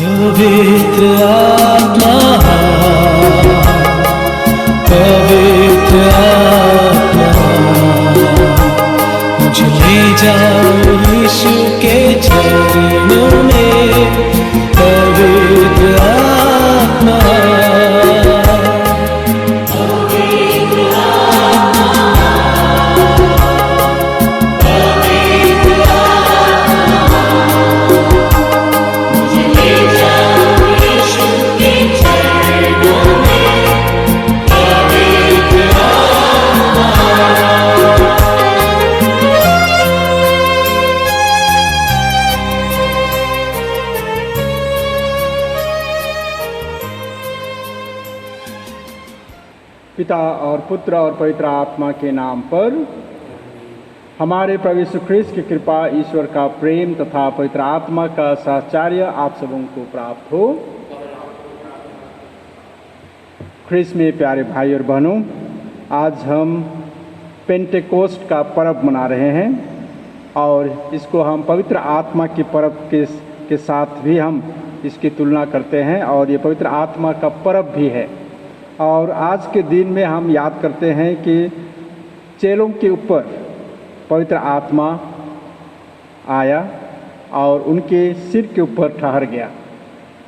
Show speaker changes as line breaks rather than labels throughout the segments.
पवित्र आत्मा, पवित्र आत्मा, मुझे ले जाओ यीशु के चरणों में। पवित्र आत्मा,
पिता और पुत्र और पवित्र आत्मा के नाम पर। हमारे प्रभु यीशु ख्रीस्त की कृपा, ईश्वर का प्रेम तथा पवित्र आत्मा का साहचर्य आप सबों को प्राप्त हो। ख्रीस्त में प्यारे भाई और बहनों, आज हम पेंटेकोस्ट का पर्व मना रहे हैं और इसको हम पवित्र आत्मा के पर्व के साथ भी हम इसकी तुलना करते हैं और ये पवित्र आत्मा का पर्व भी है। और आज के दिन में हम याद करते हैं कि चेलों के ऊपर पवित्र आत्मा आया और उनके सिर के ऊपर ठहर गया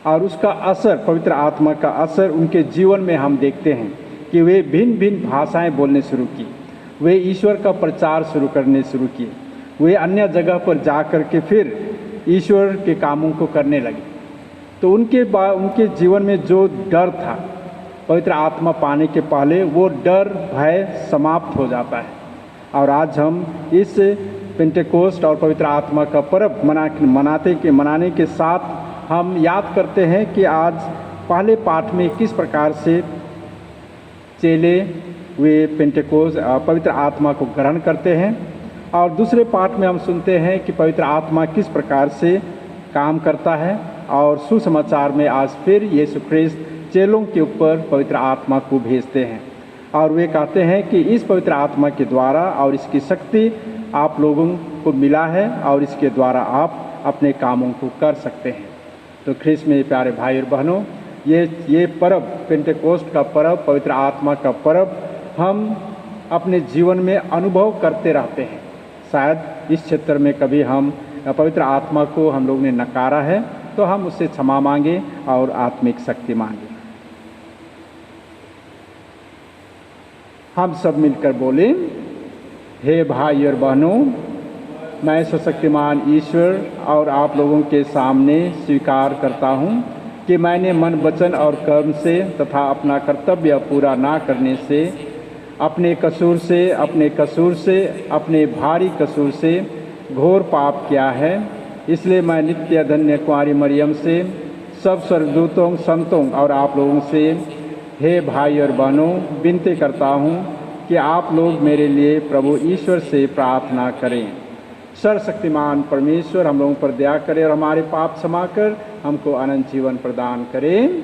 और उसका असर, पवित्र आत्मा का असर उनके जीवन में हम देखते हैं कि वे भिन्न भिन्न भाषाएं बोलने शुरू की, वे ईश्वर का प्रचार शुरू करने शुरू किए, वे अन्य जगह पर जा कर के फिर ईश्वर के कामों को करने लगे। तो उनके जीवन में जो डर था पवित्र आत्मा पाने के पहले, वो डर भय समाप्त हो जाता है। और आज हम इस पेंटेकोस्ट और पवित्र आत्मा का पर्व मनाने के साथ हम याद करते हैं कि आज पहले पाठ में किस प्रकार से चेले वे पेंटेकोस्ट पवित्र आत्मा को ग्रहण करते हैं और दूसरे पाठ में हम सुनते हैं कि पवित्र आत्मा किस प्रकार से काम करता है। और सुसमाचार में आज फिर यीशु ख्रीस्त चेलों के ऊपर पवित्र आत्मा को भेजते हैं और वे कहते हैं कि इस पवित्र आत्मा के द्वारा और इसकी शक्ति आप लोगों को मिला है और इसके द्वारा आप अपने कामों को कर सकते हैं। तो ख्रीस्त में प्यारे भाई और बहनों, ये पर्व, पेंटेकोस्ट का पर्व, पवित्र आत्मा का पर्व हम अपने जीवन में अनुभव करते रहते हैं। शायद इस क्षेत्र में कभी हम पवित्र आत्मा को हम लोग ने नकारा है तो हम उससे क्षमा मांगे और आत्मिक शक्ति मांगे। हम सब मिलकर बोलें, हे भाई और बहनों, मैं सशक्तिमान ईश्वर और आप लोगों के सामने स्वीकार करता हूँ कि मैंने मन, वचन और कर्म से तथा अपना कर्तव्य पूरा ना करने से, अपने भारी कसूर से घोर पाप किया है। इसलिए मैं नित्य धन्य कुंवारी मरियम से, सब स्वर्गदूतों, संतों और आप लोगों से, हे भाई और बहनों, विनती करता हूँ कि आप लोग मेरे लिए प्रभु ईश्वर से प्रार्थना करें। सर्वशक्तिमान परमेश्वर हम लोगों पर दया करे और हमारे पाप क्षमा कर हमको अनंत जीवन प्रदान करें।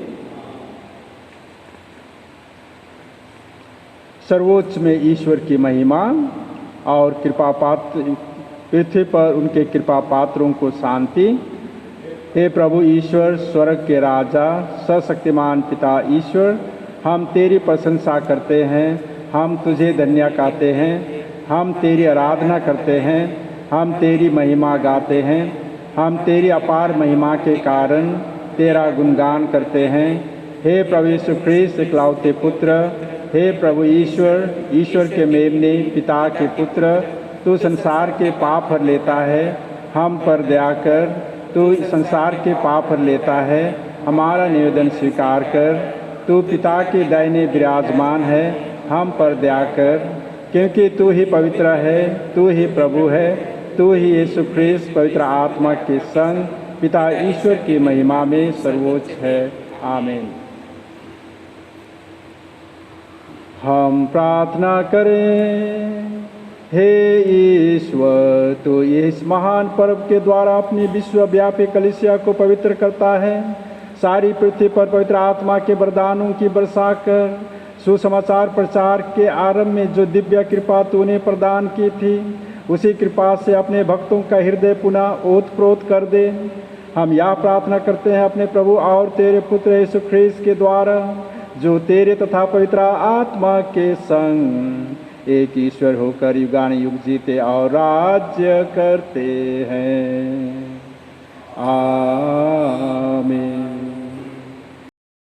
सर्वोच्च में ईश्वर की महिमा और कृपा पात्र, पृथ्वी पर उनके कृपा पात्रों को शांति। हे प्रभु ईश्वर, स्वर्ग के राजा, सर्वशक्तिमान पिता ईश्वर, हम तेरी प्रशंसा करते हैं, हम तुझे धन्य कहते हैं, हम तेरी आराधना करते हैं, हम तेरी महिमा गाते हैं, हम तेरी अपार महिमा के कारण तेरा गुणगान करते हैं। हे प्रभु यीशु ख्रीस्त इकलौते पुत्र, हे प्रभु ईश्वर, ईश्वर के मेमने, पिता के पुत्र, तू संसार के पाप हर लेता है, हम पर दया कर। तू संसार के पाप हर लेता है, हमारा निवेदन स्वीकार कर। तू पिता के दाहिने विराजमान है, हम पर दया कर, क्योंकि तू ही पवित्र है, तू ही प्रभु है, तू ही यीशु ख्रीस्त पवित्र आत्मा के संग पिता ईश्वर की महिमा में सर्वोच्च है। आमीन। हम प्रार्थना करें। हे ईश्वर, तू इस महान पर्व के द्वारा अपनी विश्वव्यापी कलीसिया को पवित्र करता है। सारी पृथ्वी पर पवित्र आत्मा के वरदानों की वर्षा कर। सुसमाचार प्रचार के आरंभ में जो दिव्य कृपा तूने प्रदान की थी, उसी कृपा से अपने भक्तों का हृदय पुनः ओतप्रोत कर दे। हम यह प्रार्थना करते हैं अपने प्रभु और तेरे पुत्र यीशु ख्रीस्त के द्वारा, जो तेरे तथा पवित्र आत्मा के संग एक ईश्वर होकर युगान युग जीते और राज्य करते हैं। आमीन।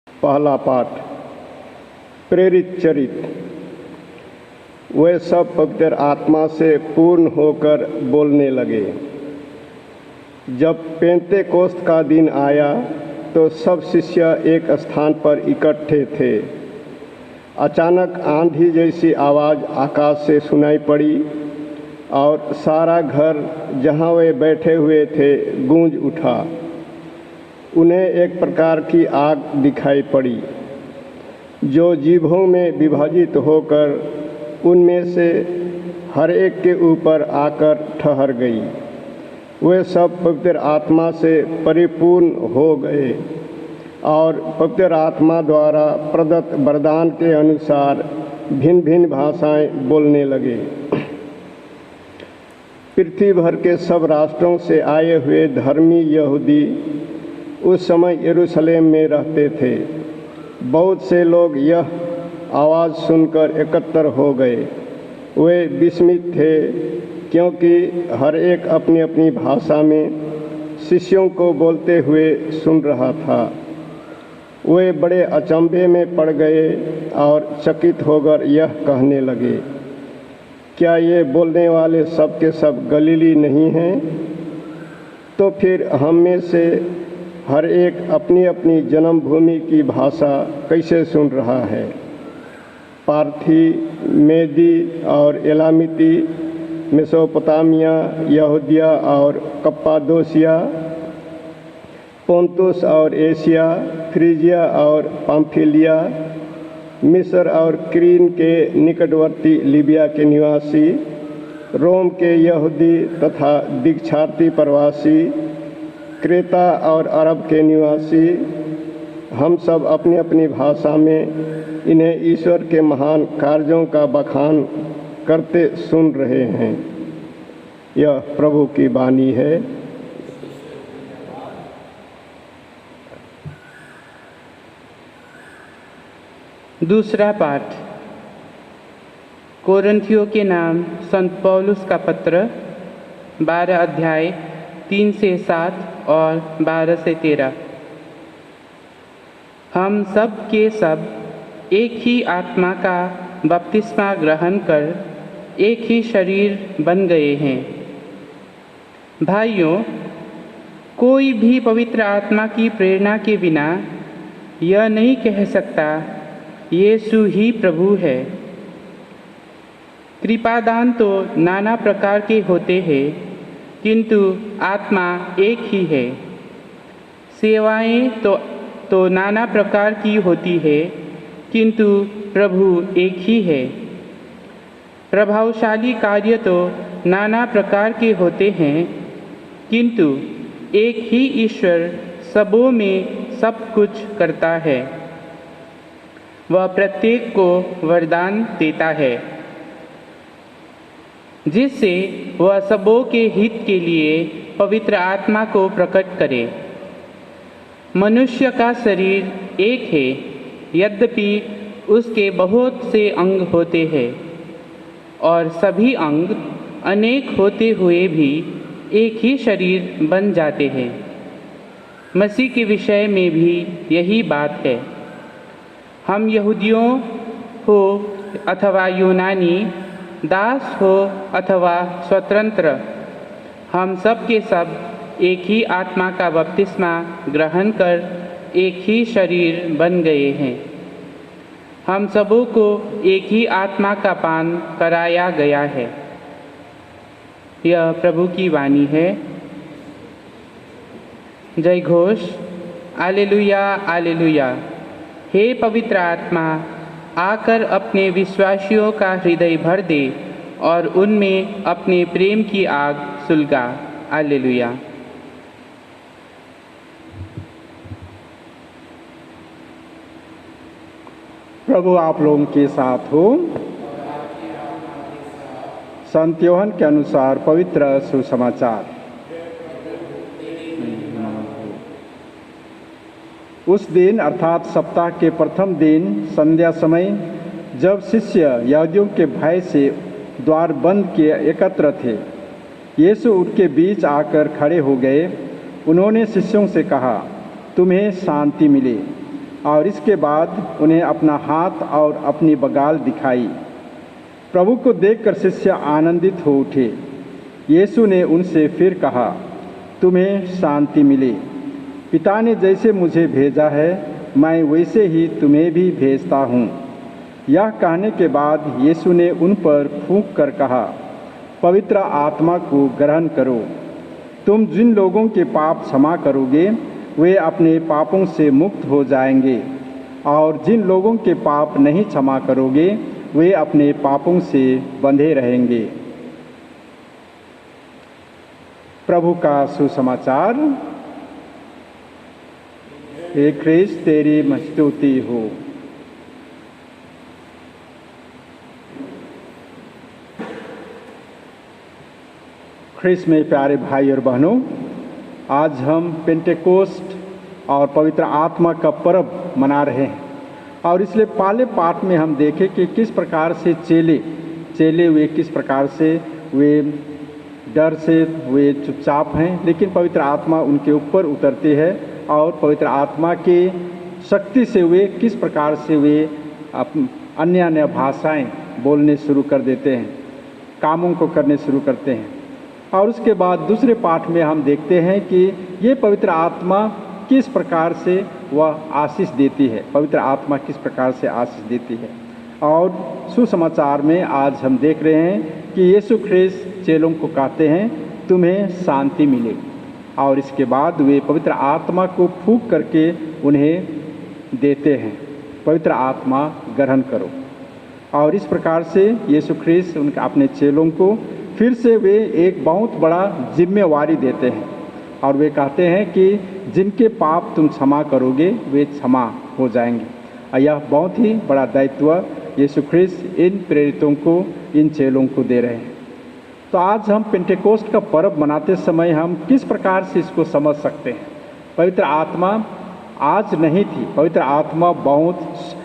पहला पाठ, प्रेरित चरित्र। वे सब पवित्र आत्मा से पूर्ण होकर बोलने लगे। जब पेंतेकोस्त का दिन आया तो सब शिष्य एक स्थान पर इकट्ठे थे। अचानक आंधी जैसी आवाज़ आकाश से सुनाई पड़ी और सारा घर जहाँ वे बैठे हुए थे गूंज उठा। उन्हें एक प्रकार की आग दिखाई पड़ी जो जीभों में विभाजित होकर उनमें से हर एक के ऊपर आकर ठहर गई। वे सब पवित्र आत्मा से परिपूर्ण हो गए और पवित्र आत्मा द्वारा प्रदत्त वरदान के अनुसार भिन्न भिन्न भाषाएं बोलने लगे। पृथ्वी भर के सब राष्ट्रों से आए हुए धर्मी यहूदी उस समय यरूशलेम में रहते थे। बहुत से लोग यह आवाज़ सुनकर एकत्र हो गए। वे विस्मित थे क्योंकि हर एक अपनी अपनी भाषा में शिष्यों को बोलते हुए सुन रहा था। वे बड़े अचंभे में पड़ गए और चकित होकर यह कहने लगे, क्या ये बोलने वाले सब के सब गलीली नहीं हैं? तो फिर हम में से हर एक अपनी अपनी जन्मभूमि की भाषा कैसे सुन रहा है? पार्थी, मेदी और एलामिती, मेसोपोटामिया, यहूदिया और कप्पादोसिया, पोंतुस और एशिया, फ्रीजिया और पाम्फिलिया, मिस्र और क्रीन के निकटवर्ती लीबिया के निवासी, रोम के यहूदी तथा दीक्षार्थी प्रवासी, क्रेता और अरब के निवासी, हम सब अपनी अपनी भाषा में इन्हें ईश्वर के महान कार्यों का बखान करते सुन रहे हैं। यह प्रभु की वाणी है।
दूसरा पाठ, कोरिन्थियों के नाम संत पौलुस का पत्र, 12 अध्याय 3 से 7 और 12 से 13। हम सब के सब एक ही आत्मा का बपतिस्मा ग्रहण कर एक ही शरीर बन गए हैं। भाइयों, कोई भी पवित्र आत्मा की प्रेरणा के बिना यह नहीं कह सकता यीशु ही प्रभु है। कृपादान तो नाना प्रकार के होते हैं, किंतु आत्मा एक ही है। सेवाएं तो नाना प्रकार की होती है, किंतु प्रभु एक ही है। प्रभावशाली कार्य तो नाना प्रकार के होते हैं, किंतु एक ही ईश्वर सबों में सब कुछ करता है। वह प्रत्येक को वरदान देता है, जिससे वह सबों के हित के लिए पवित्र आत्मा को प्रकट करे। मनुष्य का शरीर एक है, यद्यपि उसके बहुत से अंग होते हैं और सभी अंग अनेक होते हुए भी एक ही शरीर बन जाते हैं। मसीह के विषय में भी यही बात है। हम यहूदियों हो अथवा यूनानी, दास हो अथवा स्वतंत्र, हम सब के सब एक ही आत्मा का बपतिस्मा ग्रहण कर एक ही शरीर बन गए हैं। हम सबों को एक ही आत्मा का पान कराया गया है। यह प्रभु की वाणी है। जय घोष। आलेलुया आलेलुया। हे पवित्र आत्मा, आकर अपने विश्वासियों का हृदय भर दे और उनमें अपने प्रेम की आग सुलगा। आलेलुया।
प्रभु आप लोगों के साथ हो। संत योहन के अनुसार पवित्र सुसमाचार। उस दिन अर्थात सप्ताह के प्रथम दिन संध्या समय जब शिष्य यहूदियों के भय से द्वार बंद किए एकत्र थे, यीशु उनके बीच आकर खड़े हो गए। उन्होंने शिष्यों से कहा, तुम्हें शांति मिले। और इसके बाद उन्हें अपना हाथ और अपनी बगाल दिखाई। प्रभु को देखकर शिष्य आनंदित हो उठे। यीशु ने उनसे फिर कहा, तुम्हें शांति मिले। पिता ने जैसे मुझे भेजा है, मैं वैसे ही तुम्हें भी भेजता हूँ। यह कहने के बाद यीशु ने उन पर फूंक कर कहा, पवित्र आत्मा को ग्रहण करो। तुम जिन लोगों के पाप क्षमा करोगे, वे अपने पापों से मुक्त हो जाएंगे, और जिन लोगों के पाप नहीं क्षमा करोगे, वे अपने पापों से बंधे रहेंगे। प्रभु का सुसमाचार। हे ख्रीस्त, तेरी स्तुति हो। ख्रीस्त में प्यारे भाई और बहनों, आज हम पेंटेकोस्ट और पवित्र आत्मा का पर्व मना रहे हैं। और इसलिए पहले पाठ में हम देखें कि किस प्रकार से चेले वे किस प्रकार से वे डर से वे चुपचाप हैं, लेकिन पवित्र आत्मा उनके ऊपर उतरती है और पवित्र आत्मा की शक्ति से वे किस प्रकार से वे अन्य अन्य भाषाएं बोलने शुरू कर देते हैं, कामों को करने शुरू करते हैं। और उसके बाद दूसरे पाठ में हम देखते हैं कि ये पवित्र आत्मा किस प्रकार से वह आशीष देती है, पवित्र आत्मा किस प्रकार से आशीष देती है। और सुसमाचार में आज हम देख रहे हैं कि यीशु ख्रीस्त चेलों को कहते हैं, तुम्हें शांति मिले। और इसके बाद वे पवित्र आत्मा को फूंक करके उन्हें देते हैं, पवित्र आत्मा ग्रहण करो। और इस प्रकार से यीशु ख्रीस्त उनके अपने चेलों को फिर से वे एक बहुत बड़ा जिम्मेवारी देते हैं, और वे कहते हैं कि जिनके पाप तुम क्षमा करोगे, वे क्षमा हो जाएंगे। और यह बहुत ही बड़ा दायित्व यीशु ख्रीस्त इन प्रेरितों को, इन चेलों को दे रहे हैं। तो आज हम पेंटेकोस्ट का पर्व मनाते समय हम किस प्रकार से इसको समझ सकते हैं। पवित्र आत्मा आज नहीं थी, पवित्र आत्मा बहुत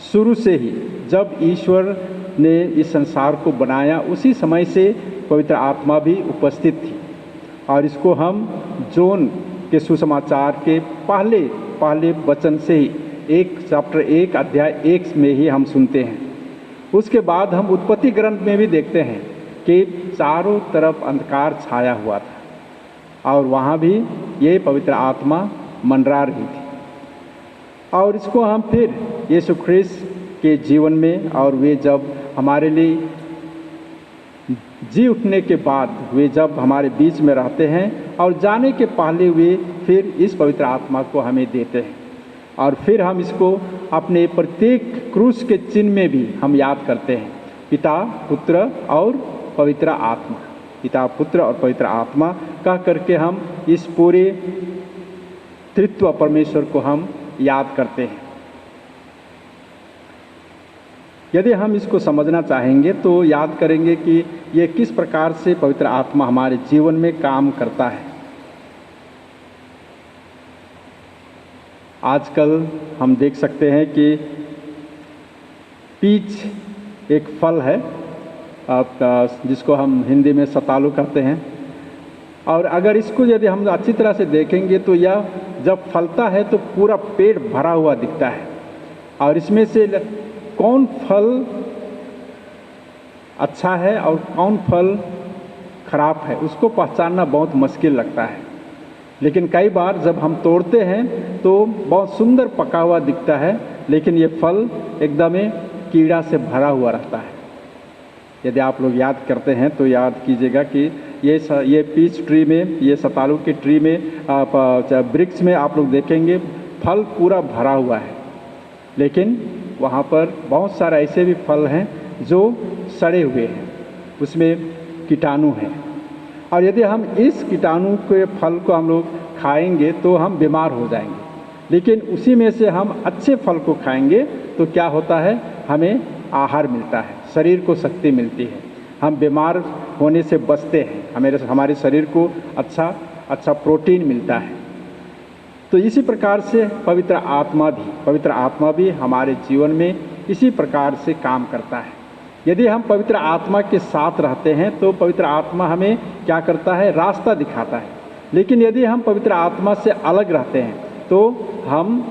शुरू से ही, जब ईश्वर ने इस संसार को बनाया उसी समय से पवित्र आत्मा भी उपस्थित थी। और इसको हम जोन के सुसमाचार के पहले वचन से ही चैप्टर 1 अध्याय 1 में ही हम सुनते हैं। उसके बाद हम उत्पत्ति ग्रंथ में भी देखते हैं कि चारों तरफ अंधकार छाया हुआ था और वहाँ भी ये पवित्र आत्मा मंडरा रही थी। और इसको हम फिर यीशु ख्रीस्त के जीवन में, और वे जब हमारे लिए जी उठने के बाद वे जब हमारे बीच में रहते हैं और जाने के पहले वे फिर इस पवित्र आत्मा को हमें देते हैं। और फिर हम इसको अपने प्रत्येक क्रूस के चिन्ह में भी हम याद करते हैं, पिता, पुत्र और पवित्र आत्मा, पिता, पुत्र और पवित्र आत्मा कह करके हम इस पूरे त्रित्व परमेश्वर को हम याद करते हैं। यदि हम इसको समझना चाहेंगे तो याद करेंगे कि ये किस प्रकार से पवित्र आत्मा हमारे जीवन में काम करता है। आजकल हम देख सकते हैं कि पीच एक फल है, जिसको हम हिंदी में सतालू कहते हैं। और अगर इसको यदि हम अच्छी तरह से देखेंगे तो यह जब फलता है तो पूरा पेड़ भरा हुआ दिखता है, और इसमें से कौन फल अच्छा है और कौन फल खराब है उसको पहचानना बहुत मुश्किल लगता है। लेकिन कई बार जब हम तोड़ते हैं तो बहुत सुंदर पका हुआ दिखता है, लेकिन ये फल एकदम कीड़ा से भरा हुआ रहता है। यदि आप लोग याद करते हैं तो याद कीजिएगा कि ये पीच ट्री में, ये सतालू के ट्री में, वृक्ष में आप लोग देखेंगे फल पूरा भरा हुआ है, लेकिन वहाँ पर बहुत सारे ऐसे भी फल हैं जो सड़े हुए हैं, उसमें कीटाणु हैं। और यदि हम इस कीटाणु के फल को हम लोग खाएंगे तो हम बीमार हो जाएंगे। लेकिन उसी में से हम अच्छे फल को खाएंगे तो क्या होता है, हमें आहार मिलता है, शरीर को शक्ति मिलती है, हम बीमार होने से बचते हैं, हमारे शरीर को अच्छा प्रोटीन मिलता है। तो इसी प्रकार से पवित्र आत्मा भी हमारे जीवन में इसी प्रकार से काम करता है। यदि हम पवित्र आत्मा के साथ रहते हैं तो पवित्र आत्मा हमें क्या करता है? रास्ता दिखाता है। लेकिन यदि हम पवित्र आत्मा से अलग रहते हैं तो हम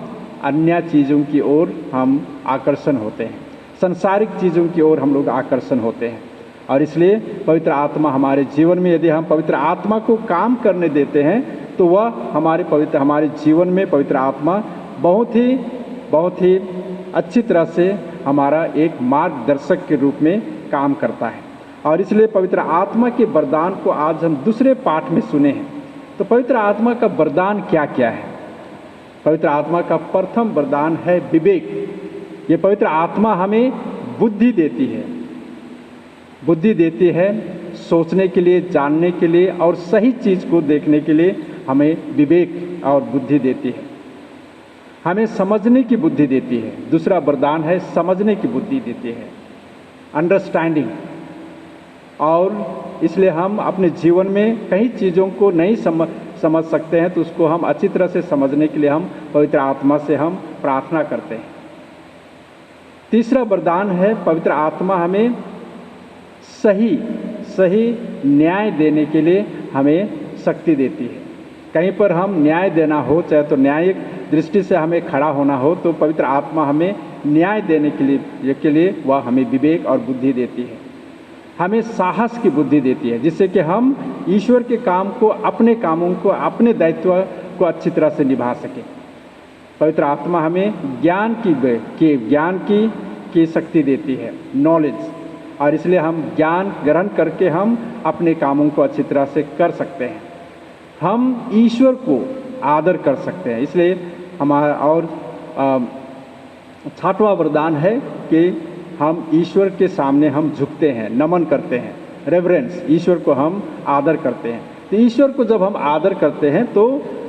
अन्य चीज़ों की ओर हम आकर्षण होते हैं, संसारिक चीज़ों की ओर हम लोग आकर्षण होते हैं। और इसलिए पवित्र आत्मा हमारे जीवन में, यदि हम पवित्र आत्मा को काम करने देते हैं तो वह हमारे जीवन में पवित्र आत्मा बहुत ही अच्छी तरह से हमारा एक मार्गदर्शक के रूप में काम करता है। और इसलिए पवित्र आत्मा के वरदान को आज हम दूसरे पाठ में सुने हैं। तो पवित्र आत्मा का वरदान क्या क्या है? पवित्र आत्मा का प्रथम वरदान है विवेक। ये पवित्र आत्मा हमें बुद्धि देती है सोचने के लिए, जानने के लिए और सही चीज़ को देखने के लिए हमें विवेक और बुद्धि देती है। हमें समझने की बुद्धि देती है। दूसरा वरदान है समझने की बुद्धि देती है, अंडरस्टैंडिंग। और इसलिए हम अपने जीवन में कई चीज़ों को नहीं समझ सकते हैं तो उसको हम अच्छी तरह से समझने के लिए हम पवित्र आत्मा से हम प्रार्थना करते हैं। तीसरा वरदान है पवित्र आत्मा हमें सही न्याय देने के लिए हमें शक्ति देती है। कहीं पर हम न्याय देना हो, चाहे तो न्यायिक दृष्टि से हमें खड़ा होना हो, तो पवित्र आत्मा हमें न्याय देने के लिए वह हमें विवेक और बुद्धि देती है। हमें साहस की बुद्धि देती है जिससे कि हम ईश्वर के काम को, अपने कामों को, अपने दायित्व को अच्छी तरह से निभा सकें। पवित्र आत्मा हमें ज्ञान की शक्ति देती है, नॉलेज। और इसलिए हम ज्ञान ग्रहण करके हम अपने कामों को अच्छी तरह से कर सकते हैं। हम ईश्वर को आदर कर सकते हैं। इसलिए हमारा और छठवां वरदान है कि हम ईश्वर के सामने हम झुकते हैं, नमन करते हैं, रेवरेंस, ईश्वर को हम आदर करते हैं। तो ईश्वर को जब हम आदर करते हैं तो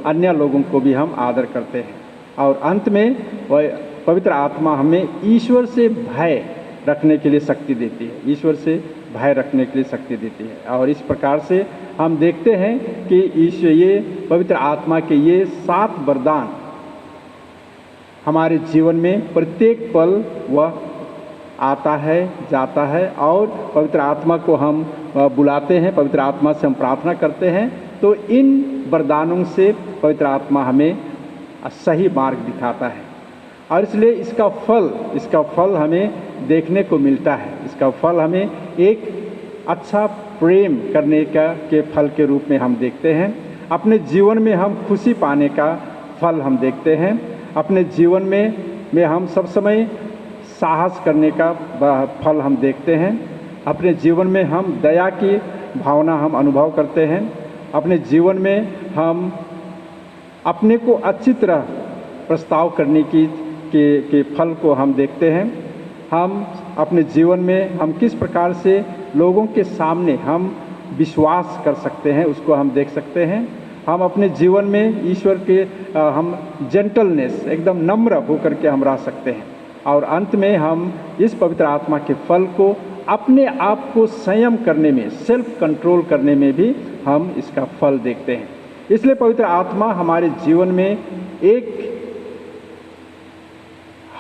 अन्य लोगों को भी हम आदर करते हैं। और अंत में वह पवित्र आत्मा हमें ईश्वर से भय रखने के लिए शक्ति देती है, ईश्वर से भय रखने के लिए शक्ति देती है। और इस प्रकार से हम देखते हैं कि ये पवित्र आत्मा के ये 7 वरदान हमारे जीवन में प्रत्येक पल वह आता है, जाता है। और पवित्र आत्मा को हम बुलाते हैं, पवित्र आत्मा से हम प्रार्थना करते हैं। तो इन वरदानों से पवित्र आत्मा हमें सही मार्ग दिखाता है। और इसलिए इसका फल हमें देखने को मिलता है। इसका फल हमें एक अच्छा प्रेम करने के फल के रूप में हम देखते हैं। अपने जीवन में हम खुशी पाने का फल हम देखते हैं। अपने जीवन में हम सब समय साहस करने का फल हम देखते हैं। अपने जीवन में हम दया की भावना हम अनुभव करते हैं। अपने जीवन में हम अपने को अच्छी तरह प्रस्ताव करने के फल को हम देखते हैं। हम अपने जीवन में हम किस प्रकार से लोगों के सामने हम विश्वास कर सकते हैं उसको हम देख सकते हैं। हम अपने जीवन में ईश्वर के हम जेंटलनेस, एकदम नम्र होकर के हम रह सकते हैं। और अंत में हम इस पवित्र आत्मा के फल को अपने आप को संयम करने में, सेल्फ कंट्रोल करने में भी हम इसका फल देखते हैं। इसलिए पवित्र आत्मा हमारे जीवन में एक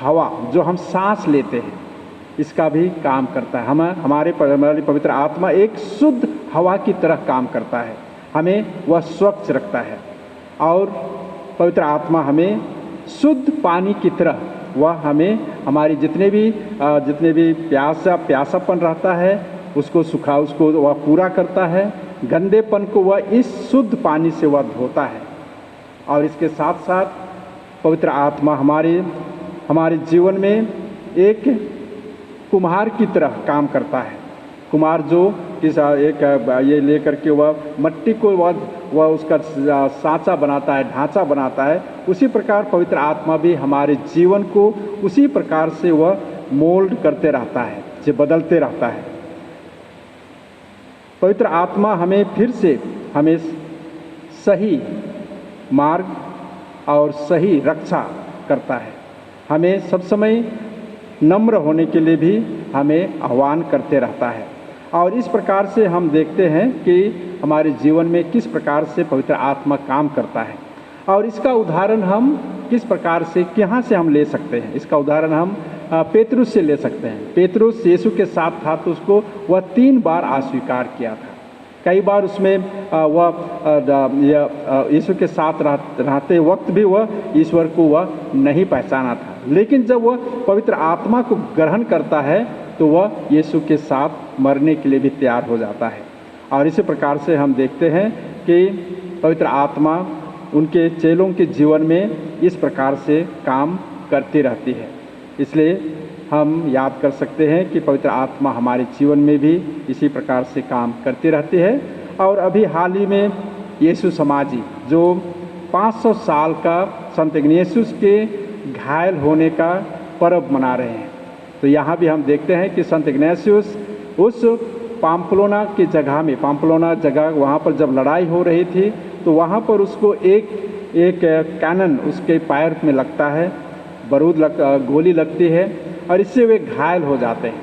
हवा जो हम सांस लेते हैं इसका भी काम करता है। हमारे पवित्र आत्मा एक शुद्ध हवा की तरह काम करता है, हमें वह स्वच्छ रखता है। और पवित्र आत्मा हमें शुद्ध पानी की तरह वह हमें हमारी जितने भी प्यासापन रहता है उसको वह पूरा करता है। गंदेपन को वह इस शुद्ध पानी से वह धोता है। और इसके साथ साथ पवित्र आत्मा हमारे जीवन में एक कुम्हार की तरह काम करता है। कुम्हार जो ये लेकर के वह मट्टी को वह उसका सांचा बनाता है, ढांचा बनाता है। उसी प्रकार पवित्र आत्मा भी हमारे जीवन को उसी प्रकार से वह मोल्ड करते रहता है, जो बदलते रहता है। पवित्र आत्मा हमें सही मार्ग और सही रक्षा करता है। हमें सब समय नम्र होने के लिए भी हमें आह्वान करते रहता है। और इस प्रकार से हम देखते हैं कि हमारे जीवन में किस प्रकार से पवित्र आत्मा काम करता है। और इसका उदाहरण हम किस प्रकार से कहाँ से हम ले सकते हैं? इसका उदाहरण हम पेतरुस से ले सकते हैं। पेतरुस यीशु के साथ था तो उसको वह 3 बार अस्वीकार किया था। कई बार उसमें वह यीशु के साथ रहते वक्त भी वह ईश्वर को वह नहीं पहचाना था, लेकिन जब वह पवित्र आत्मा को ग्रहण करता है तो वह यीशु के साथ मरने के लिए भी तैयार हो जाता है। और इसी प्रकार से हम देखते हैं कि पवित्र आत्मा उनके चेलों के जीवन में इस प्रकार से काम करती रहती है। इसलिए हम याद कर सकते हैं कि पवित्र आत्मा हमारे जीवन में भी इसी प्रकार से काम करती रहती है। और अभी हाल ही में यीशु समाजी जो 500 साल का संत इग्नातियुस के घायल होने का पर्व मना रहे हैं, तो यहाँ भी हम देखते हैं कि संत इग्नातियुस उस पाम्पलोना की जगह में, पाम्पलोना जगह वहाँ पर जब लड़ाई हो रही थी तो वहाँ पर उसको एक कैनन उसके पैर में लगता है, गोली लगती है और इससे वे घायल हो जाते हैं।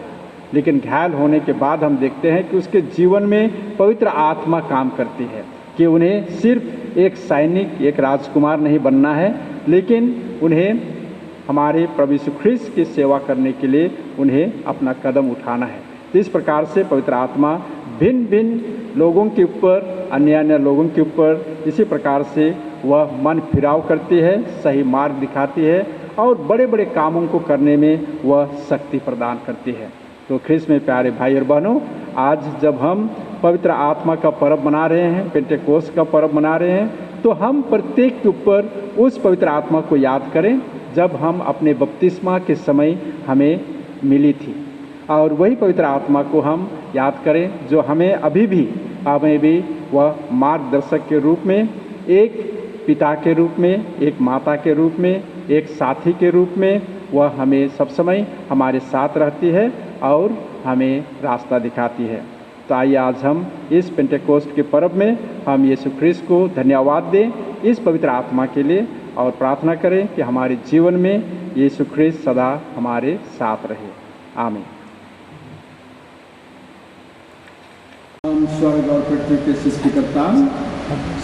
लेकिन घायल होने के बाद हम देखते हैं कि उसके जीवन में पवित्र आत्मा काम करती है कि उन्हें सिर्फ एक सैनिक, एक राजकुमार नहीं बनना है, लेकिन उन्हें हमारे प्रभु यीशु ख्रीस्त की सेवा करने के लिए उन्हें अपना कदम उठाना है। तो इस प्रकार से पवित्र आत्मा भिन्न भिन्न लोगों के ऊपर, अन्य अन्य लोगों के ऊपर इसी प्रकार से वह मन फिराव करती है, सही मार्ग दिखाती है और बड़े बड़े कामों को करने में वह शक्ति प्रदान करती है। तो ख्रीस्त में प्यारे भाई और बहनों, आज जब हम पवित्र आत्मा का पर्व मना रहे हैं, पेंटेकोस्त का पर्व मना रहे हैं, तो हम प्रत्येक के ऊपर उस पवित्र आत्मा को याद करें जब हम अपने बपतिस्मा के समय हमें मिली थी, और वही पवित्र आत्मा को हम याद करें जो हमें अभी भी वह मार्गदर्शक के रूप में, एक पिता के रूप में, एक माता के रूप में, एक साथी के रूप में वह हमें सब समय हमारे साथ रहती है और हमें रास्ता दिखाती है। तो आइए आज हम इस पेंटेकोस्ट के पर्व में हम यीशु ख्रीस्त को धन्यवाद दें इस पवित्र आत्मा के लिए और प्रार्थना करें कि हमारे जीवन में यीशु ख्रीस्त सदा हमारे साथ रहे। आमीन।
हम स्वर्ग और पृथ्वी के सृष्टिकर्ता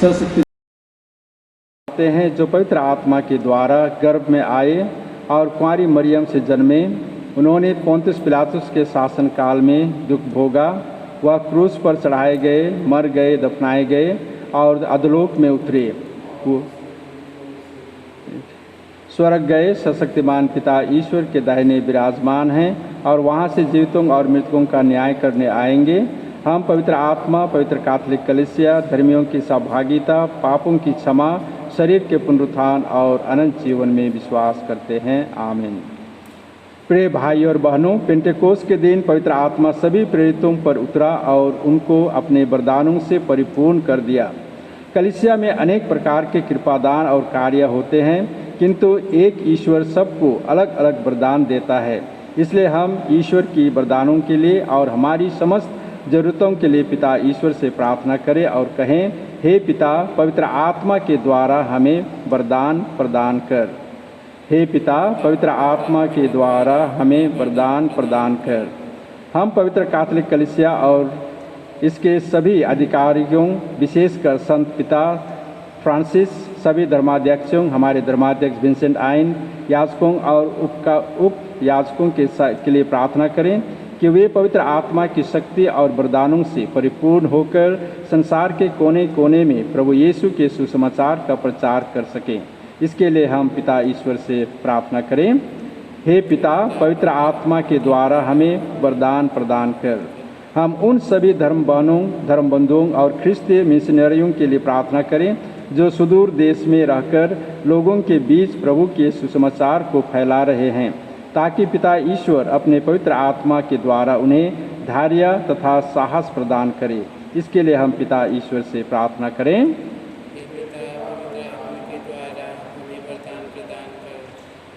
सर्वशक्ति
हैं जो पवित्र आत्मा के द्वारा गर्भ में आए और कुंवारी मरियम से जन्मे। उन्होंने पोंतियुस पिलातुस के शासन काल में दुख भोगा, वह क्रूस पर चढ़ाए गए, मर गए, दफनाए गए और अधोलोक में उतरे, स्वर्ग गए, सशक्तिमान पिता ईश्वर के दाहिने विराजमान हैं और वहाँ से जीवितों और मृतकों का न्याय करने आएंगे। हम पवित्र आत्मा, पवित्र कैथोलिक कलीसिया, धर्मियों की सहभागिता, पापों की क्षमा, शरीर के पुनरुत्थान और अनंत जीवन में विश्वास करते हैं। आमीन। प्रिय भाई और बहनों, पेंटेकोस्त के दिन पवित्र आत्मा सभी प्रेरितों पर उतरा और उनको अपने वरदानों से परिपूर्ण कर दिया। कलीसिया में अनेक प्रकार के कृपादान और कार्य होते हैं, किंतु एक ईश्वर सबको अलग अलग वरदान देता है। इसलिए हम ईश्वर की वरदानों के लिए और हमारी समस्त ज़रूरतों के लिए पिता ईश्वर से प्रार्थना करें और कहें, हे पिता, पवित्र आत्मा के द्वारा हमें वरदान प्रदान कर। हे पिता, पवित्र आत्मा के द्वारा हमें वरदान प्रदान कर। हम पवित्र कैथोलिक कलीसिया और इसके सभी अधिकारियों, विशेषकर संत पिता फ्रांसिस, सभी धर्माध्यक्षों, हमारे धर्माध्यक्ष विंसेंट आइन, याजकों और उप याजकों के लिए प्रार्थना करें कि वे पवित्र आत्मा की शक्ति और वरदानों से परिपूर्ण होकर संसार के कोने कोने में प्रभु यीशु के सुसमाचार का प्रचार कर सकें। इसके लिए हम पिता ईश्वर से प्रार्थना करें, हे पिता, पवित्र आत्मा के द्वारा हमें वरदान प्रदान कर। हम उन सभी धर्म बंधुओं और ख्रिस्तीय मिशनरियों के लिए प्रार्थना करें जो सुदूर देश में रहकर लोगों के बीच प्रभु के सुसमाचार को फैला रहे हैं, ताकि पिता ईश्वर अपने पवित्र आत्मा के द्वारा उन्हें धैर्य तथा साहस प्रदान करे। इसके लिए हम पिता ईश्वर से प्रार्थना करें।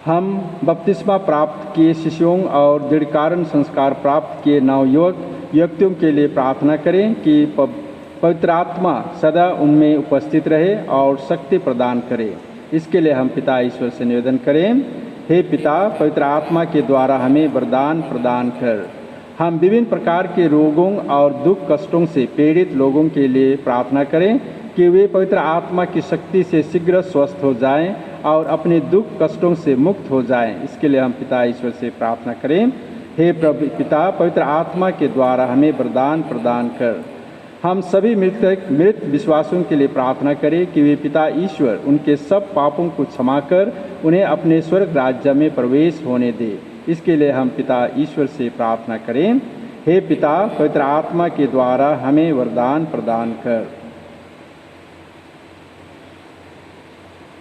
हम बपतिस्मा प्राप्त किए शिष्यों और दृढ़कारण संस्कार प्राप्त किए नवयुवक युवतियों के लिए प्रार्थना करें कि पवित्र आत्मा सदा उनमें उपस्थित रहे और शक्ति प्रदान करे। इसके लिए हम पिता ईश्वर से निवेदन करें, हे पिता, पवित्र आत्मा के द्वारा हमें वरदान प्रदान कर। हम विभिन्न प्रकार के रोगों और दुख कष्टों से पीड़ित लोगों के लिए प्रार्थना करें कि कि वे पवित्र आत्मा की शक्ति से शीघ्र स्वस्थ हो जाएं और अपने दुख कष्टों से मुक्त हो जाएं। इसके लिए हम पिता ईश्वर से प्रार्थना करें। हे प्रभु पिता, पवित्र आत्मा के द्वारा हमें वरदान प्रदान कर। हम सभी मृत विश्वासों के लिए प्रार्थना करें कि वे पिता ईश्वर उनके सब पापों को क्षमा कर उन्हें अपने स्वर्ग राज्य में प्रवेश होने दे। इसके लिए हम पिता ईश्वर से प्रार्थना करें। हे पिता, पवित्र आत्मा के द्वारा हमें वरदान प्रदान कर।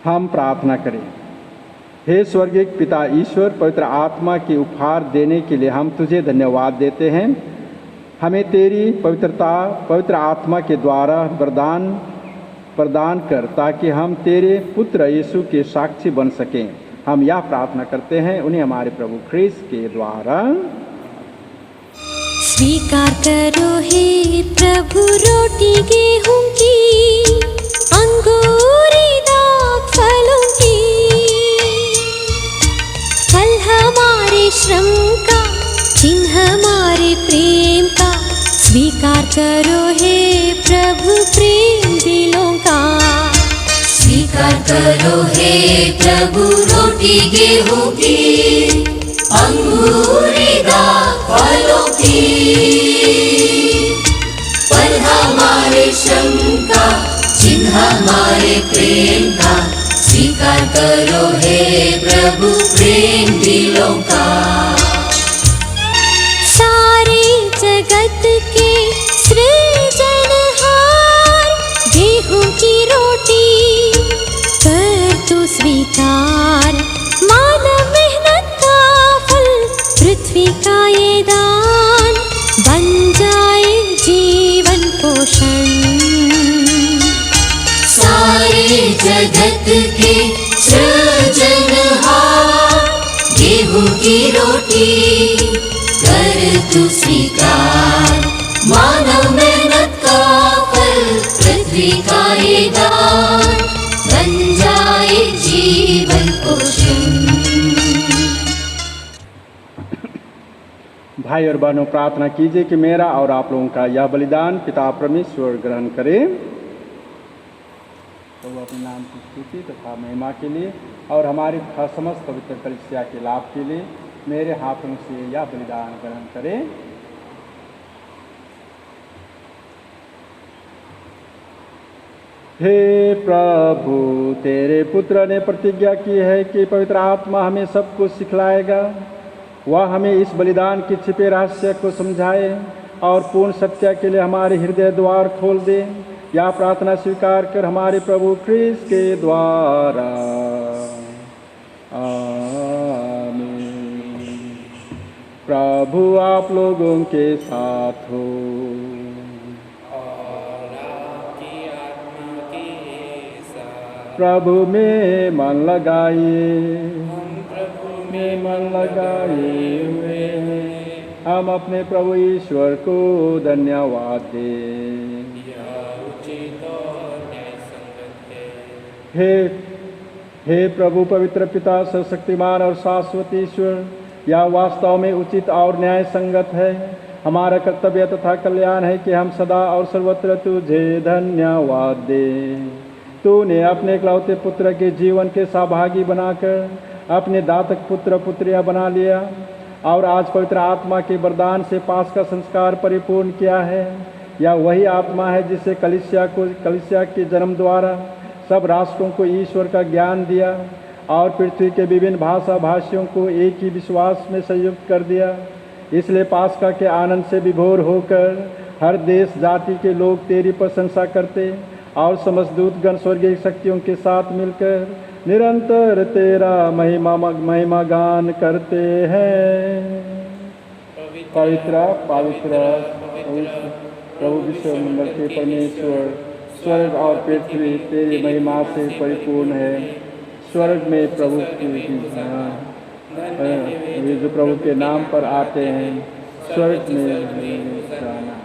हम प्रार्थना करें। हे स्वर्गीय पिता ईश्वर, पवित्र आत्मा की उपहार देने के लिए हम तुझे धन्यवाद देते हैं। हमें तेरी पवित्र आत्मा के द्वारा वरदान प्रदान कर ताकि हम तेरे पुत्र यीशु के साक्षी बन सकें। हम यह प्रार्थना करते हैं उन्हें हमारे प्रभु ख्रीस्त के द्वारा।
स्वीकार करो हे प्रभु रोटी गेहूं की, अंगूरी दाख फलों की, फल हमारे श्रम का, चिन्ह हमारे प्रेम का। स्वीकार करो हे प्रभु प्रेम दिलों का।
स्वीकार करो हे प्रभु रोटी गेहूं की, अंगूरी दाख फलों की, फल हमारे श्रम का, चिन्ह हमारे प्रेम का। स्वीकार करो हे प्रभु प्रेम दिलों का।
सारे जगत के सृजनहार, गेहूं की रोटी कर तू स्वीकार। मानव मेहनत का फल, पृथ्वी का ये दान, बन जाए जीवन पोषण।
सारे जगत के सृजनहार, गेहूं की रोटी कर तू स्वीकार। मानव मेहनत का फल, पृथ्वी का ये दान, बन जाए जीवन पोषण।
भाई और बहनों, प्रार्थना कीजिए कि मेरा और आप लोगों का यह बलिदान पिता परमेश्वर ग्रहण करे। तो वो अपने नाम की स्तुति तथा महिमा के लिए और हमारी समस्त पवित्र कलीसिया के लाभ के लिए मेरे हाथों से यह बलिदान ग्रहण करें। हे प्रभु, तेरे पुत्र ने प्रतिज्ञा की है कि पवित्र आत्मा हमें सब कुछ सिखलाएगा। वह हमें इस बलिदान के छिपे रहस्य को समझाए और पूर्ण सत्य के लिए हमारे हृदय द्वार खोल दे। यह प्रार्थना स्वीकार कर हमारे प्रभु ख्रीस्त के द्वारा। आमीन। प्रभु आप लोगों के साथ हो। प्रभु में मन लगाइए, में मन लगाए हुए हम अपने प्रभु ईश्वर को धन्यवाद दें। हे प्रभु पवित्र पिता, सर्वशक्तिमान और शाश्वत ईश्वर, यह वास्तव में उचित और न्याय संगत है। हमारा कर्तव्य तथा कल्याण है कि हम सदा और सर्वत्र तुझे धन्यवाद दें। तूने अपने इकलौते पुत्र के जीवन के सहभागी बनाकर अपने दातक पुत्र पुत्रियां बना लिया और आज पवित्र आत्मा के वरदान से पास का संस्कार परिपूर्ण किया है। यह वही आत्मा है जिससे कलीसिया के जन्म द्वारा सब राष्ट्रों को ईश्वर का ज्ञान दिया और पृथ्वी के विभिन्न भाषा भाषियों को एक ही विश्वास में संयुक्त कर दिया। इसलिए पास्का के आनंद से विभोर होकर हर देश जाति के लोग तेरी प्रशंसा करते और समस्त दूतगण स्वर्गीय शक्तियों के साथ मिलकर निरंतर तेरा महिमा गान करते हैं। पवित्र पवित्र प्रभु विश्व मंडल के परमेश्वर, स्वर्ग और पृथ्वी तेरी महिमा से परिपूर्ण है। स्वर्ग में प्रभु वे जो प्रभु के नाम पर आते हैं, स्वर्ग में जाना।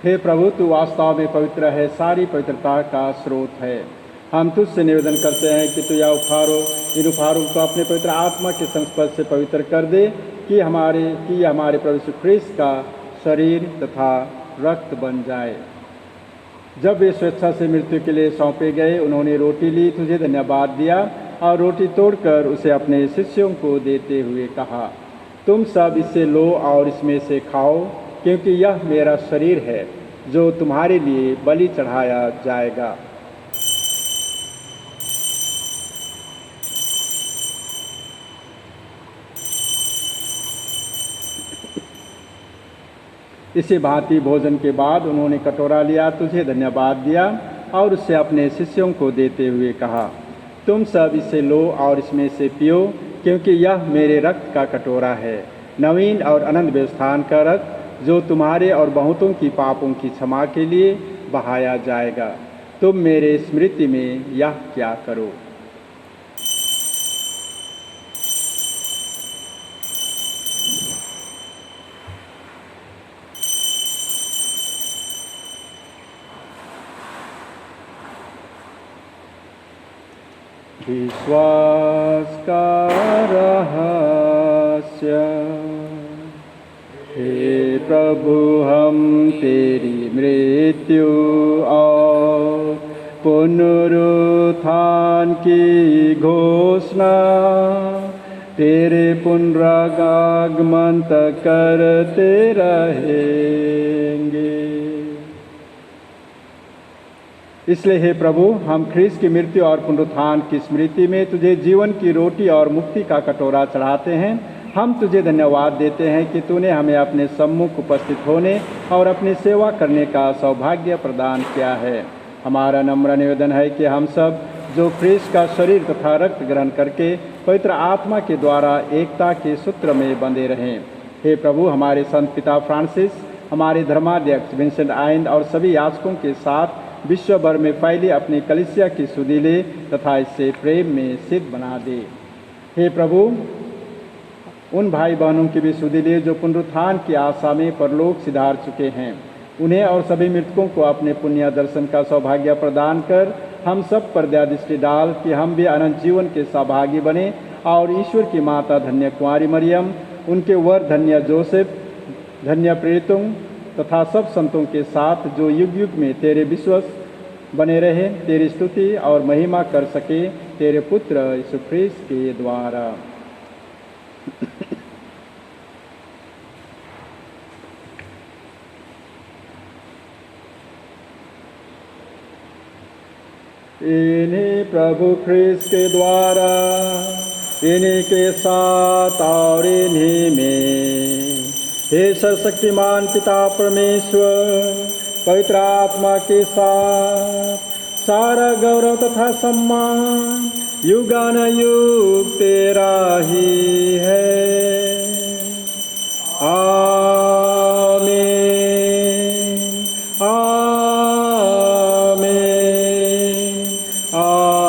हे प्रभु, तू वास्तव में पवित्र है, सारी पवित्रता का स्रोत है। हम तुझसे निवेदन करते हैं कि तू इन उपहारों को अपने पवित्र आत्मा के संस्पर्श से पवित्र कर दे कि हमारे प्रभु यीशु ख्रीस्त का शरीर तथा रक्त बन जाए। जब वे स्वेच्छा से मृत्यु के लिए सौंपे गए, उन्होंने रोटी ली, तुझे धन्यवाद दिया और रोटी तोड़कर उसे अपने शिष्यों को देते हुए कहा, तुम सब इससे लो और इसमें से खाओ, क्योंकि यह मेरा शरीर है जो तुम्हारे लिए बलि चढ़ाया जाएगा। इसी भांति भोजन के बाद उन्होंने कटोरा लिया, तुझे धन्यवाद दिया और उससे अपने शिष्यों को देते हुए कहा, तुम सब इसे लो और इसमें से पियो, क्योंकि यह मेरे रक्त का कटोरा है, नवीन और अनंत व्यवस्थान का रक्त, जो तुम्हारे और बहुतों की पापों की क्षमा के लिए बहाया जाएगा। तुम मेरे स्मृति में यह क्या करो। विश्वास का रहस्य। हे प्रभु, हम तेरी मृत्यु और पुनरुत्थान की घोषणा तेरे पुनरागमन तक करते रहेंगे। इसलिए हे प्रभु, हम ख्रीस्त की मृत्यु और पुनरुत्थान की स्मृति में तुझे जीवन की रोटी और मुक्ति का कटोरा चढ़ाते हैं। हम तुझे धन्यवाद देते हैं कि तूने हमें अपने सम्मुख उपस्थित होने और अपनी सेवा करने का सौभाग्य प्रदान किया है। हमारा नम्र निवेदन है कि हम सब जो ख्रीस्त का शरीर तथा रक्त ग्रहण करके पवित्र आत्मा के द्वारा एकता के सूत्र में बंधे रहें। हे प्रभु, हमारे संत पिता फ्रांसिस, हमारे धर्माध्यक्ष विंसेंट आइंद और सभी याजकों के साथ विश्व भर में फैली अपनी कलीसिया की सुधि ले तथा इससे प्रेम में सिद्ध बना दे। हे प्रभु, उन भाई बहनों की भी सुधि ले जो पुनरुत्थान की आशा में परलोक सिधार चुके हैं। उन्हें और सभी मृतकों को अपने पुण्य दर्शन का सौभाग्य प्रदान कर हम सब पर दया दृष्टि डाल कि हम भी अनंत जीवन के सहभागी बने और ईश्वर की माता धन्य कुंवारी मरियम, उनके वर धन्य जोसेफ, धन्य प्रेरितों तथा सब संतों के साथ जो युग युग में तेरे विश्वास बने रहे, तेरी स्तुति और महिमा कर सके, तेरे पुत्र यीशु ख्रीस्त के द्वारा। इन्हीं प्रभु ख्रीस्त के द्वारा, इन्हीं के साथ और इन्हीं में, हे सर्वशक्तिमान पिता परमेश्वर, पवित्र आत्मा के साथ सारा गौरव तथा सम्मान युगानुयुग तेरा ही है। आमीन, आमीन, आमीन।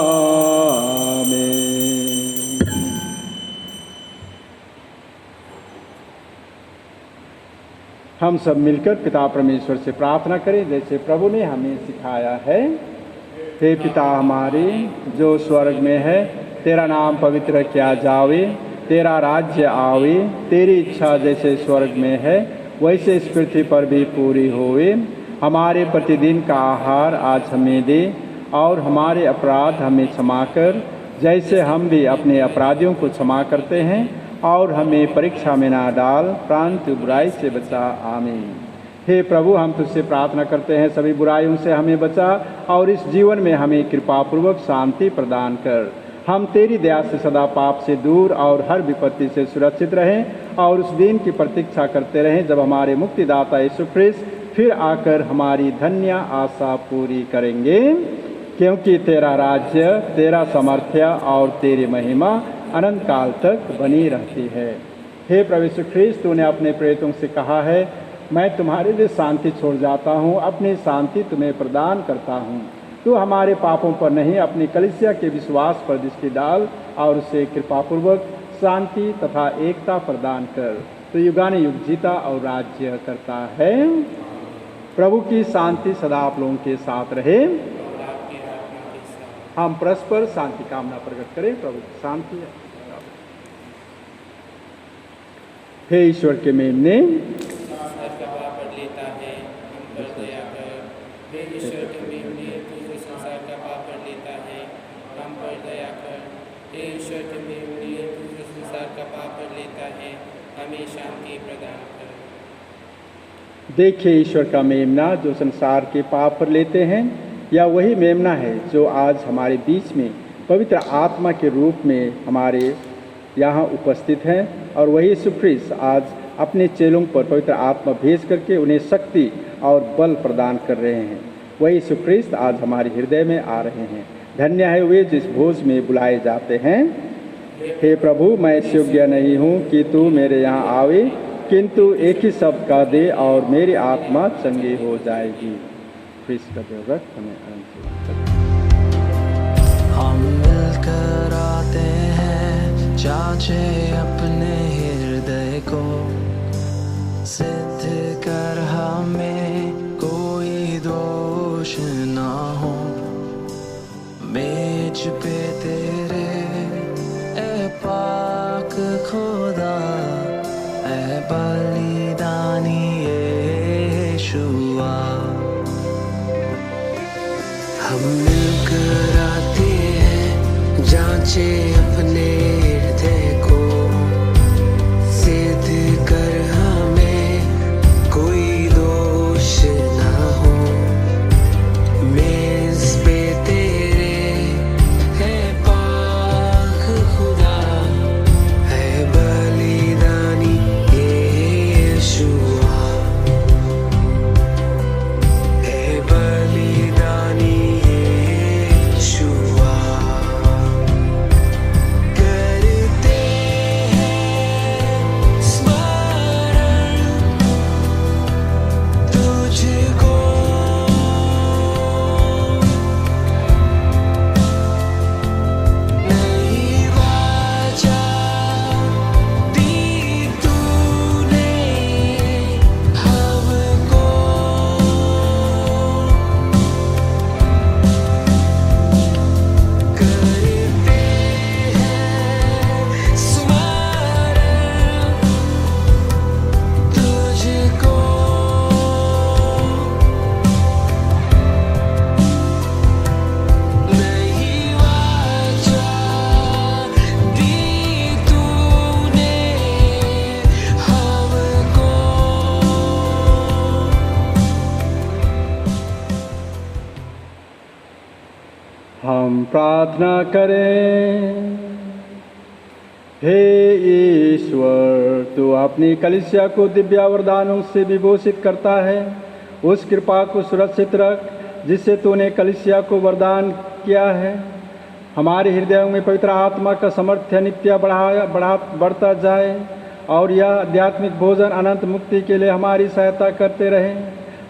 हम सब मिलकर पिता परमेश्वर से प्रार्थना करें जैसे प्रभु ने हमें सिखाया है। हे पिता हमारे जो स्वर्ग में है, तेरा नाम पवित्र किया जावे, तेरा राज्य आवे, तेरी इच्छा जैसे स्वर्ग में है वैसे इस पृथ्वी पर भी पूरी होवे। हमारे प्रतिदिन का आहार आज हमें दे और हमारे अपराध हमें क्षमा कर, जैसे हम भी अपने अपराधियों को क्षमा करते हैं, और हमें परीक्षा में ना डाल, प्रांत बुराई से बचा। आमीन। हे प्रभु, हम तुझसे प्रार्थना करते हैं सभी बुराइयों से हमें बचा और इस जीवन में हमें कृपापूर्वक शांति प्रदान कर। हम तेरी दया से सदा पाप से दूर और हर विपत्ति से सुरक्षित रहें और उस दिन की प्रतीक्षा करते रहें जब हमारे मुक्तिदाता यीशु ख्रीस्त फिर आकर हमारी धन्य आशा पूरी करेंगे, क्योंकि तेरा राज्य, तेरा सामर्थ्य और तेरी महिमा अनंत काल तक बनी रहती है। हे प्रभु यीशु ख्रीस्त, तूने अपने प्रेरितों से कहा है, मैं तुम्हारे लिए शांति छोड़ जाता हूँ, अपनी शांति तुम्हें प्रदान करता हूँ। तू हमारे पापों पर नहीं, अपनी कलीसिया के विश्वास पर दृष्टि डाल और उसे कृपापूर्वक शांति तथा एकता प्रदान कर। तो युगानुयुग जीता और राज्य करता है। प्रभु की शांति सदा आप लोगों के साथ रहे। हम परस्पर शांति कामना प्रकट करें। प्रभु की शांति है। हे ईश्वर के मेमने,
संसार का पाप हर लेता है, हम पर दया कर। हे ईश्वर के मेमने, तू जो संसार का पाप हर लेता है, हम पर दया कर। हे ईश्वर के मेमने, तू जो संसार का पाप हर लेता है, हमें शांति प्रदान कर।
देखिए ईश्वर का मेमना जो संसार के पाप पर लेते हैं, या वही मेमना है जो आज हमारे बीच में पवित्र आत्मा के रूप में हमारे यहाँ उपस्थित हैं, और वही यीशु ख्रीस्त आज अपने चेलों पर पवित्र आत्मा भेज करके उन्हें शक्ति और बल प्रदान कर रहे हैं। वही यीशु ख्रीस्त आज हमारे हृदय में आ रहे हैं। धन्य है वे जिस भोज में बुलाए जाते हैं। हे प्रभु, मैं इस योग्य नहीं हूँ कि तू मेरे यहाँ आवे, किंतु एक ही शब्द का दे और मेरी आत्मा चंगी हो जाएगी। ख्रीस्त का देवरक्त हमें
हम मिलकर आते हैं, जांचे अपने हृदय को, सिद्ध कर हमें कोई दोष ना हो। मेज पे तेरे ए पाक खुदा, ए बलिदानी यीशुआ, हम मिलकर आते हैं, जांचे अपने हृदय को, सिद्ध कर हमें कोई दोष ना हो। मेज पे तेरे है पाक खुदा, है बलिदानी यीशुआ, है बलिदानी यीशुआ। करते हैं स्मरण तुझको, नहीं वाचा दी तूने हमको, करते हैं स्मरण तुझको, नहीं वाचा दी तूने हमको।
हम प्रार्थना करें। हे ईश्वर, तू अपनी कलीसिया को दिव्य वरदानों से विभूषित करता है। उस कृपा को सुरक्षित रख जिससे तूने कलीसिया को वरदान किया है। हमारे हृदयों में पवित्र आत्मा का सामर्थ्य नित्य बढ़ता जाए, और यह आध्यात्मिक भोजन अनंत मुक्ति के लिए हमारी सहायता करते रहे।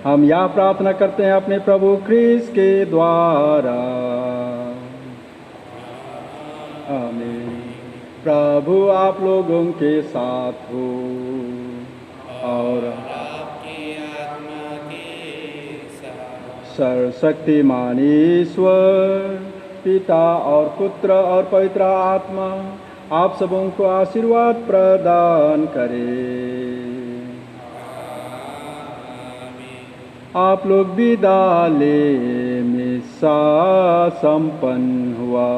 हम यह प्रार्थना करते हैं अपने प्रभु ख्रीस्त के द्वारा। आमीन। प्रभु आप लोगों के साथ हो, और
आपकी आत्मा के साथ।
सर्वशक्तिमान ईश्वर पिता और पुत्र और पवित्र आत्मा आप सबों को आशीर्वाद प्रदान करे। आप लोग विदा ले, मिसा संपन्न हुआ।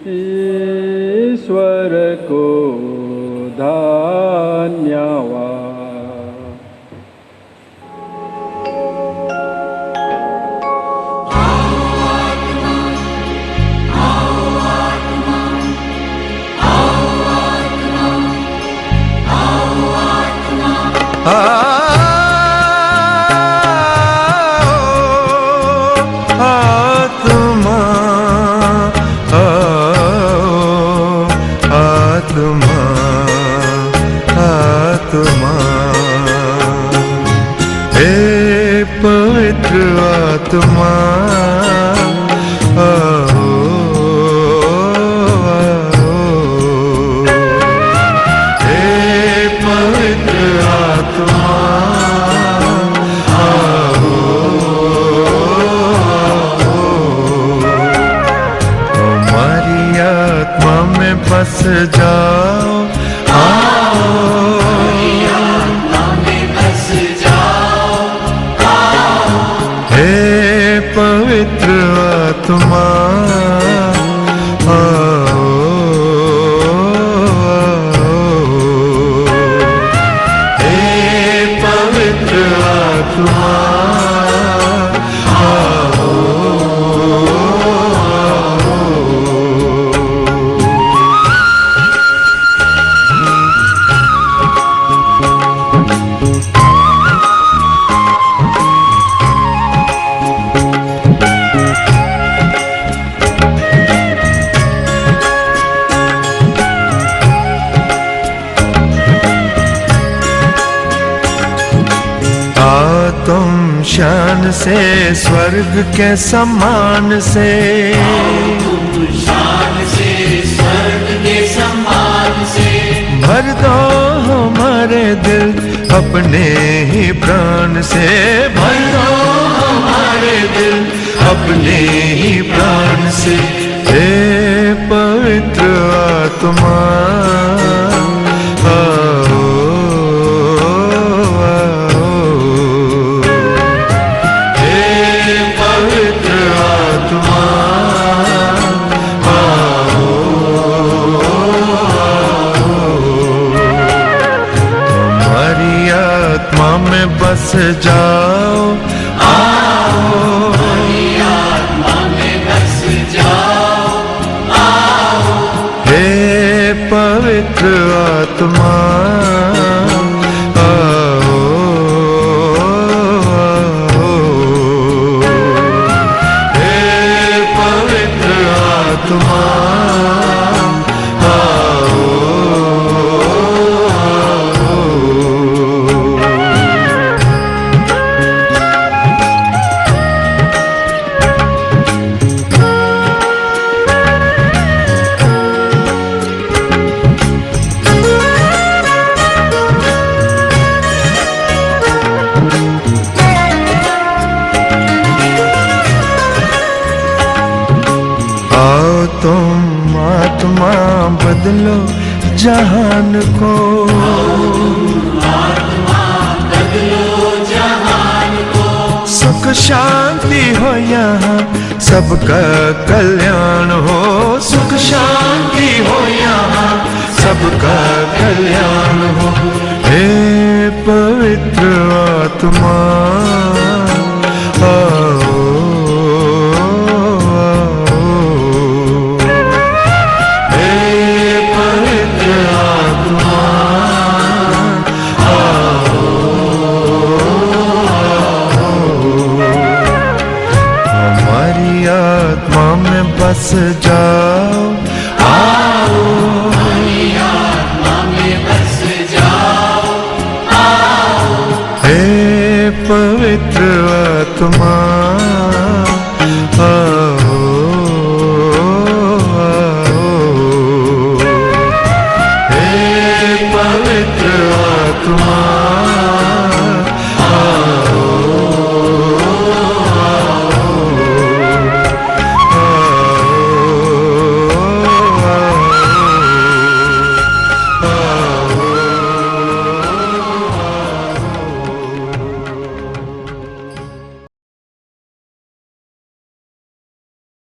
ईश्वर को धन्यवाद।
पवित्र आत्मा आओ, हे पवित्र आत्मा आओ, बस जाओ, आओ
आत्मा में बस जाओ, आओ
हे पवित्र आत्मा, आओ, हे पवित्र आत्मा, तुम शान से स्वर्ग के समान से,
शान से स्वर्ग के सम्मान से
भर दो हमारे दिल अपने ही प्राण से, भर दो हमारे दिल अपने ही प्राण से, हे पवित्र आत्मा, बस जाओ, आओ
आत्मा में बस जाओ, आओ
हे पवित्र आत्मा, आओ, हे पवित्र आत्मा, तुम आत्मा बदलो जहान को,
आत्मा बदलो जहान को,
सुख शांति हो यहाँ सबका कल्याण हो, सुख शांति हो यहाँ सबका कल्याण हो, हे पवित्र आत्मा, बस जा